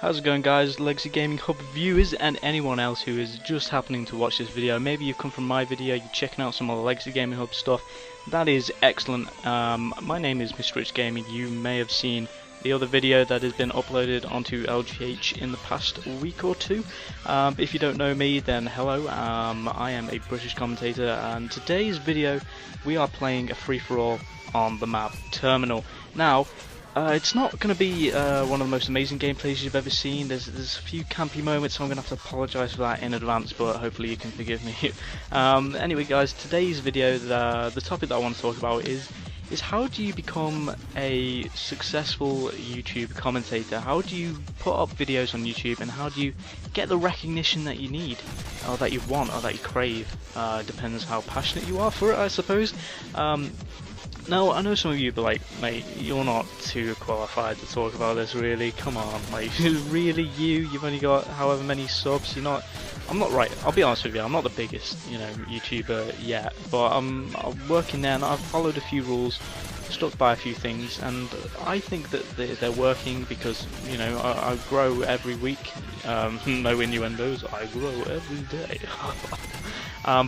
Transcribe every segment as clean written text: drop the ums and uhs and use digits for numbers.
How's it going, guys? LegacyGamingHub viewers and anyone else who is just happening to watch this video. Maybe you've come from my video, you're checking out some of the Legacy Gaming Hub stuff. That is excellent. My name is MrRichGaming. You may have seen the other video that has been uploaded onto LGH in the past week or two. If you don't know me, then hello. I am a British commentator, and today's video we are playing a free-for-all on the map Terminal. Now, it's not going to be one of the most amazing gameplays you've ever seen. There's a few campy moments, so I'm going to have to apologise for that in advance, but hopefully you can forgive me. Anyway, guys, today's video, the topic that I want to talk about is how do you become a successful YouTube commentator? How do you put up videos on YouTube, and how do you get the recognition that you need, or that you want, or that you crave? Depends how passionate you are for it, I suppose. Now, I know some of you are like, mate, you're not too qualified to talk about this, really. Come on, like, really, you've only got however many subs. I'm not right. I'll be honest with you, I'm not the biggest, YouTuber yet, but I'm working there, and I've followed a few rules, stuck by a few things, and I think that they're working because, I grow every week. No innuendos. I grow every day.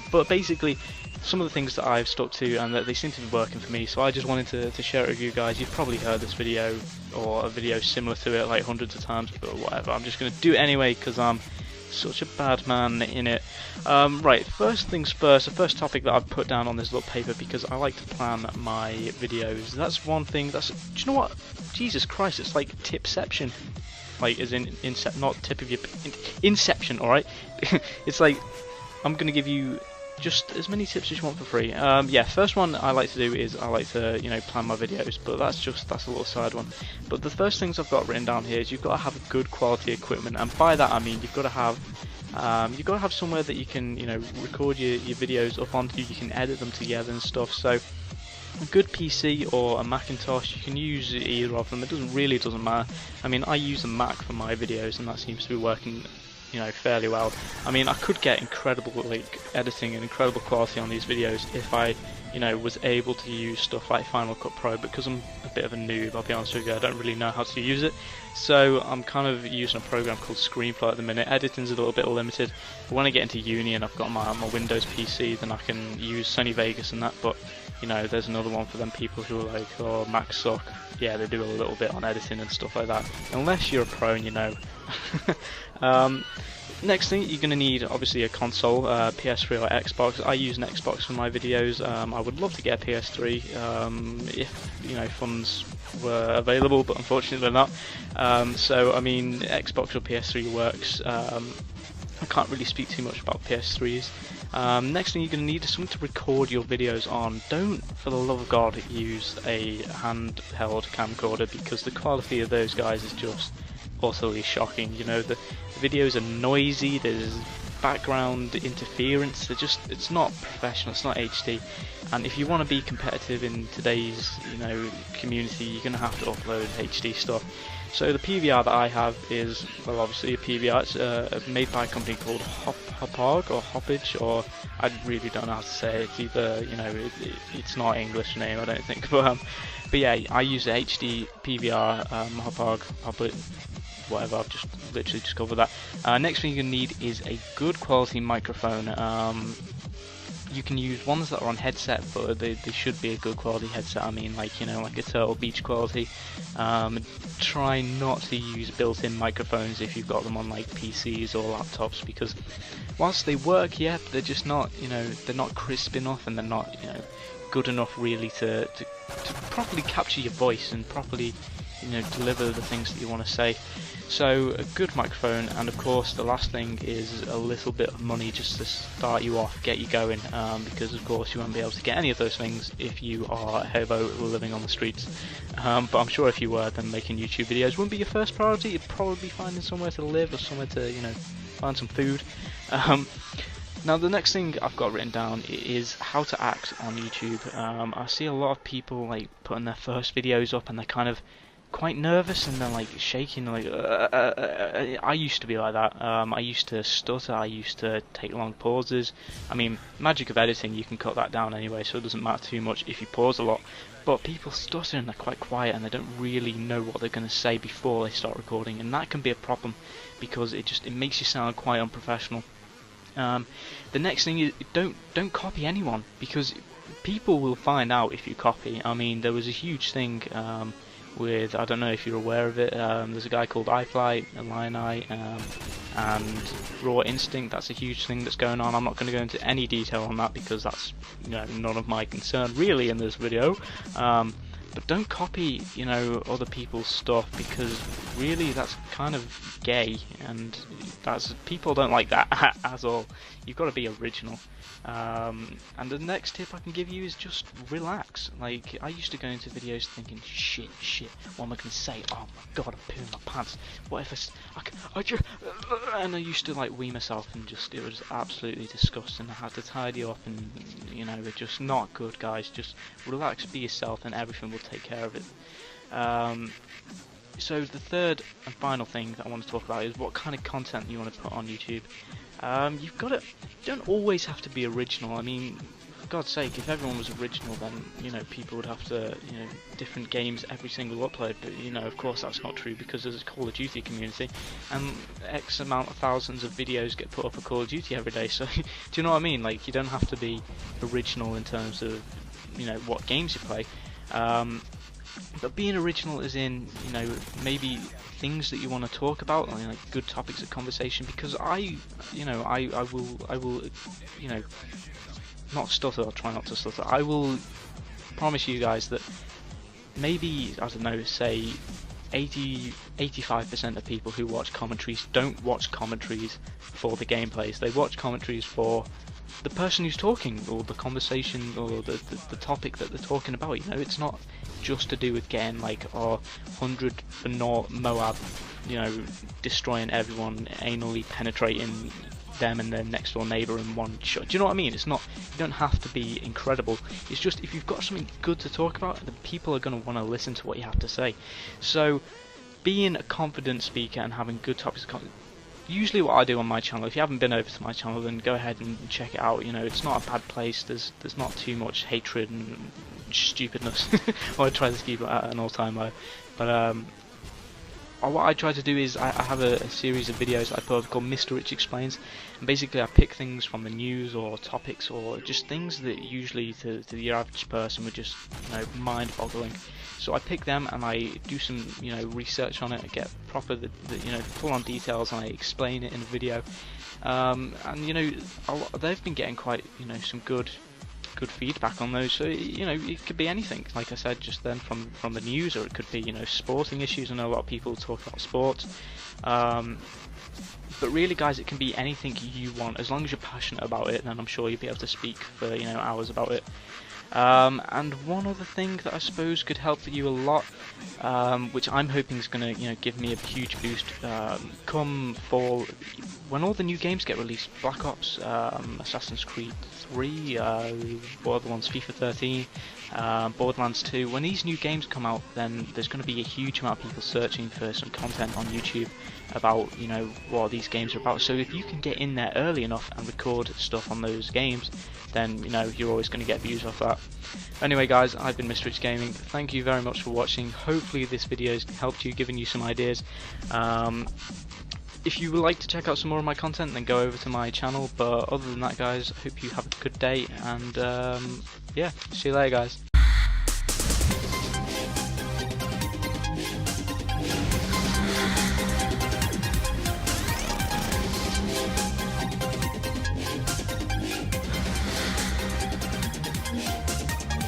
But basically, some of the things that I've stuck to and that they seem to be working for me, so I just wanted to share it with you guys. You've probably heard this video or a video similar to it like hundreds of times, but whatever, I'm just going to do it anyway because I'm such a bad man in it. Right, first things first, the first topic that I've put down on this little paper, because I like to plan my videos. That's one thing. Do you know what? Jesus Christ, it's like tipception. Like, as in, not tip of your... Inception, alright? It's like, I'm going to give you just as many tips as you want for free. Yeah, first one I like to do is I like to, plan my videos, but that's a little side one. But the first things I've got written down here is you've got to have good quality equipment, and by that I mean you've got to have somewhere that you can, record your videos up onto. You can edit them together and stuff. So a good PC or a Macintosh, you can use either of them. It doesn't matter. I mean, I use a Mac for my videos, and that seems to be working fairly well. I mean, I could get incredible editing and incredible quality on these videos if I was able to use stuff like Final Cut Pro, but because I'm a bit of a noob, I'll be honest with you, I don't really know how to use it. So I'm kind of using a program called Screenflow at the minute. Editing's a little bit limited, but when I get into uni and I've got my Windows PC, then I can use Sony Vegas and that. But there's another one for them people who are like, oh, Mac suck. Yeah, they do a little bit on editing and stuff like that, unless you're a pro and next thing, you're going to need obviously a console, PS3 or Xbox. I use an Xbox for my videos. I would love to get a PS3 if funds were available, but unfortunately they're not. So I mean, Xbox or PS3 works. I can't really speak too much about PS3s. Next thing you're going to need is something to record your videos on. Don't, for the love of God, use a handheld camcorder, because the quality of those guys is just utterly shocking. The videos are noisy, there's background interference, it's not professional, it's not HD. And if you want to be competitive in today's community, you're going to have to upload HD stuff. So the PVR that I have is, well, obviously a PVR. It's made by a company called Hopog or Hoppage, or I really don't know how to say it. It's either, it's not an English name, I don't think. But yeah, I use a HD PVR, Hopog, whatever. I've just literally discovered that. Next thing you're gonna need is a good quality microphone. You can use ones that are on headset, but they should be a good quality headset. I mean, like a Turtle Beach quality. Try not to use built-in microphones if you've got them on like PCs or laptops, because whilst they work, yeah, they're just not, they're not crisp enough, and they're not, good enough really to properly capture your voice and properly, deliver the things that you want to say. So a good microphone, and of course the last thing is a little bit of money just to start you off, get you going, because of course you won't be able to get any of those things if you are a hobo living on the streets. But I'm sure if you were, then making YouTube videos wouldn't be your first priority. You'd probably be finding somewhere to live or somewhere to find some food. Now the next thing I've got written down is how to act on YouTube. I see a lot of people like putting their first videos up, and they're kind of quite nervous and then like shaking, like I used to be like that. I used to stutter, I used to take long pauses. I mean, magic of editing, you can cut that down anyway, so it doesn't matter too much if you pause a lot. But people stutter and they're quite quiet and they don't really know what they're going to say before they start recording, and that can be a problem because it makes you sound quite unprofessional. The next thing is don't copy anyone, because people will find out if you copy. I mean, there was a huge thing with, I don't know if you're aware of it, there's a guy called iFly, Lion-Eye, and Raw Instinct. That's a huge thing that's going on. I'm not going to go into any detail on that because that's, you know, none of my concern really in this video. But don't copy, you know, other people's stuff, because really that's kind of gay, and people don't like that at all. You've got to be original. And the next tip I can give you is just relax. Like, I used to go into videos thinking, shit, what am I going to say? Oh my god, I'm pooing my pants. What if and I used to like wee myself, and just, it was absolutely disgusting. I had to tidy up, and you know, it's just not good, guys. Just relax, be yourself, and everything will take care of it. So the third and final thing that I want to talk about is what kind of content you want to put on YouTube. You don't always have to be original. I mean, for God's sake, if everyone was original, then, you know, people would have to, you know, different games every single upload. But, you know, of course that's not true, because there's a Call of Duty community, and X amount of thousands of videos get put up for Call of Duty every day. So, do you know what I mean? Like, you don't have to be original in terms of, you know, what games you play. But being original is in, you know, maybe things that you want to talk about, like good topics of conversation, because I will, you know, not stutter, I'll try not to stutter. I will promise you guys that maybe, I don't know, say 85% of people who watch commentaries don't watch commentaries for the gameplays. They watch commentaries for the person who's talking, or the conversation, or the topic that they're talking about. You know, it's not just to do with getting like 100 for Moab, you know, destroying everyone, anally penetrating them and their next door neighbour in one shot. Do you know what I mean? It's not, you don't have to be incredible. It's just, if you've got something good to talk about, then people are going to want to listen to what you have to say. So being a confident speaker and having good topics of content, usually what I do on my channel, if you haven't been over to my channel, then go ahead and check it out. You know, it's not a bad place. There's not too much hatred and stupidness. I try to keep it at an all-time low. But what I try to do is I have a series of videos I put up called Mr. Rich Explains, and basically I pick things from the news or topics, or just things that usually to the average person would just, you know, mind-boggling. So I pick them and I do some, you know, research on it, I get proper, you know, full-on details, and I explain it in a video. And you know, they've been getting quite, you know, some good feedback on those. So, you know, it could be anything, like I said just then, from the news, or it could be, you know, sporting issues. I know a lot of people talk about sports, but really, guys, it can be anything you want, as long as you're passionate about it. Then I'm sure you'll be able to speak for, you know, hours about it. And one other thing that I suppose could help you a lot, which I'm hoping is going to, you know, give me a huge boost come fall, when all the new games get released. Black Ops, Assassin's Creed 3, what other ones, FIFA 13, Borderlands 2. When these new games come out, then there's going to be a huge amount of people searching for some content on YouTube about, you know, what these games are about. So if you can get in there early enough and record stuff on those games, then, you know, you're always going to get views off that. Anyway, guys, I've been MrRichGaming. Thank you very much for watching. Hopefully this video has helped you, given you some ideas. If you would like to check out some more of my content, then go over to my channel. But other than that, guys, I hope you have a good day, and yeah, see you later, guys.